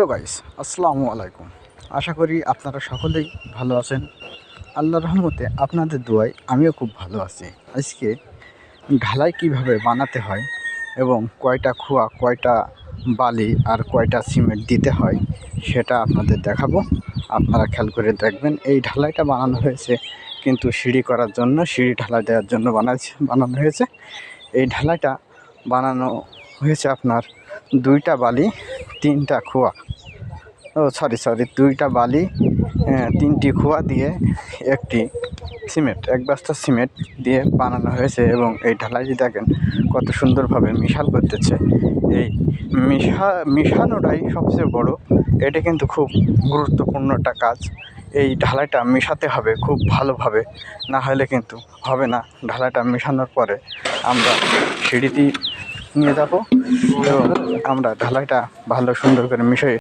তো গাইস, আসসালামু আলাইকুম। আশা করি আপনারা সকলেই ভালো আছেন। আল্লাহর রহমতে আপনাদের দোয়ায় আমিও খুব ভালো আছি। আজকে ঢালাই কিভাবে বানাতে হয় এবং কয়টা খোয়া, কয়টা বালি আর কয়টা সিমেন্ট দিতে হয় সেটা আপনাদের দেখাবো। আপনারা খেয়াল করে দেখবেন। এই ঢালাইটা বানানো হয়েছে কিন্তু সিঁড়ি করার জন্য, সিঁড়ি ঢালাই দেওয়ার জন্য বানানো হয়েছে। এই ঢালাইটা বানানো হয়েছে আপনার 2টা বালি, 3টা খোয়া, সরি 2টা বালি, 3টি খোয়া দিয়ে একটি সিমেন্ট, 1 বস্তা সিমেন্ট দিয়ে বানানো হয়েছে। এবং এই ঢালাইটি দেখেন কত সুন্দরভাবে মিশাল করতেছে। এই মিশানোটাই সবচেয়ে বড়। এটা কিন্তু খুব গুরুত্বপূর্ণ একটা কাজ। এই ঢালাইটা মেশাতে হবে খুব ভালোভাবে, না হলে কিন্তু হবে না। ঢালাইটা মেশানোর পরে আমরা সিঁড়িতে নিয়ে যাব এবং আমরা ঢালাইটা ভালো সুন্দর করে মিশিয়ে